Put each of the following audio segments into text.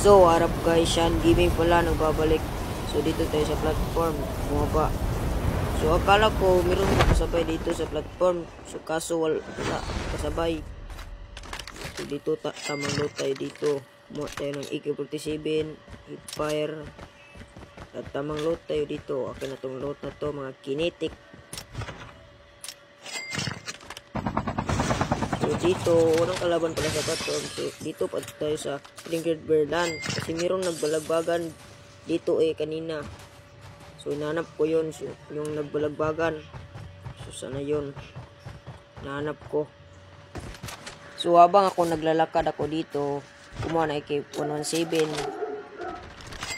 So, harap guys, Sean Gaming pala nagbabalik. So, dito tayo sa platform. Bumaba. So, akala ko meron kasabay dito sa platform. So, kaso wala kasabay. So, dito tamang load tayo dito. Kumuha tayo ng AK-47, Hipfire. At tamang load tayo dito. Akin na tong load na to, mga kinetic. So, dito, unang kalaban pala sa platform. So, dito pa tayo sa Trinket Verdan. Kasi mayroong nagbalagbagan dito kanina. So, inanap ko yun. So, yung nagbalagbagan. So, sana yun. Nahanap ko. So, habang ako naglalakad ako dito, kumuha na AK-117.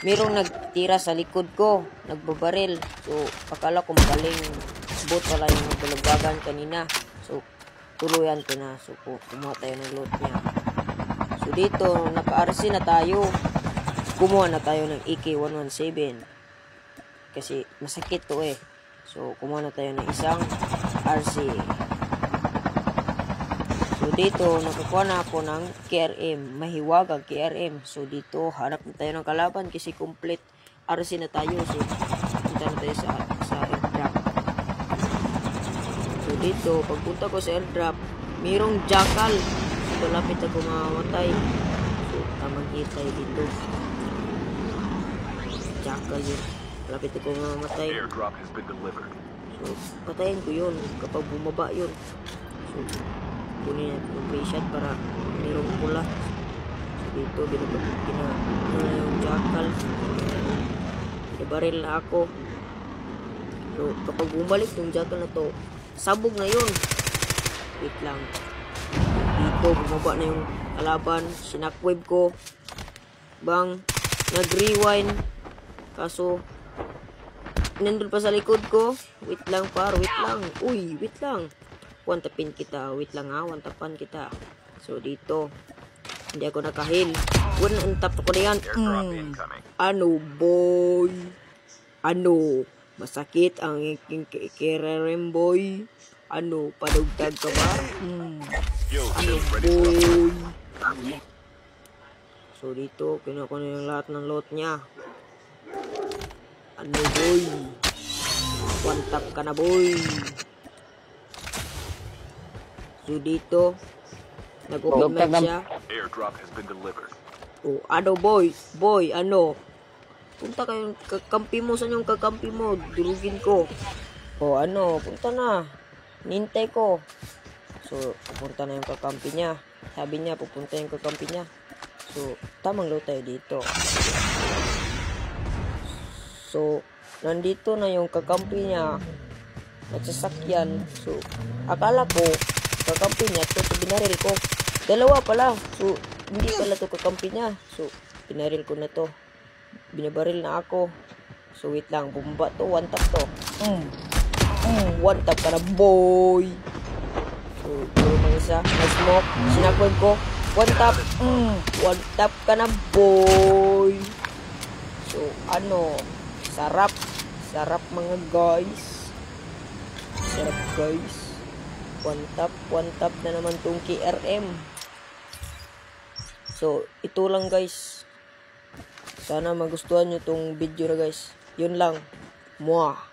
Mayroong nagtira sa likod ko. Nagbabaril. So, akala ko magaling. Bot pala yung nagbalagbagan kanina. So, tuluyan ko na. So, kumuha tayo ng loot niya. So, dito, naka-RC na tayo. Kumuha na tayo ng AK-117. Kasi, masakit to So, kumuha na tayo ng isang RC. So, dito, nakakuha na ako ng KRM. Mahiwagang KRM. So, dito, hanap na tayo ng kalaban kasi complete RC na tayo. So, punta na tayo sa airdrop. So, dito, pagpunta ko sa airdrop, mayroong jackal. So, lapit ako mamamatay. So, tamang kita dito. Jackal yun. Lapit ako mamamatay. So, patayin ko yun kapag bumaba yun. So, kunin natin yung free shot para mayroong pula. So, dito, yung jackal. Nabaril na ako. So, kapag bumalik yung jackal na to, sabog na yun. Wait lang. Dito, bumaba na yung kalaban. Sinackwave ko. Bang, nag-rewind. Kaso, nandun pa sa likod ko. Wait lang wait lang. Uy, wait lang. One tapin kita. Wait lang one tapan kita. So, dito. Hindi ako nakahil. One untap ko na yan. Ano, boy? Ano? Masakit ang KRM, boy. Ano? Padugtag ka ba? Ano, boy? So, dito. Kinuha ko na yung lahat ng loot niya. Ano, boy? One tap ka na, boy. So, dito, nag-comment siya. Oh, ano, boy? Boy, ano? Punta kayong kakampi mo. Saan yung kakampi mo? Durugin ko. Oh, ano? Punta na. Nintay ko. So, pupunta na yung kakampi niya. Sabi niya, pupunta yung kakampi niya. So, tamang load tayo dito. So, nandito na yung kakampi niya. Nagsasakyan. So, akala ko, kakampi niya, ito binaril ko. Dalawa pala. So, hindi pala to kakampi niya. So, binaril ko na to. Binabaril na ako. So, wait lang. Bumba to. One tap to. One tap ka na, boy. So, puro mga isa. Na-smoke. Sinakwag ko. One tap. One tap ka na, boy. So, ano? Sarap. Sarap, mga guys. Sarap, guys. One tap na naman tong KRM. So, ito lang, guys. Sana magustuhan nyo tong video na, guys. Yun lang. Mwah.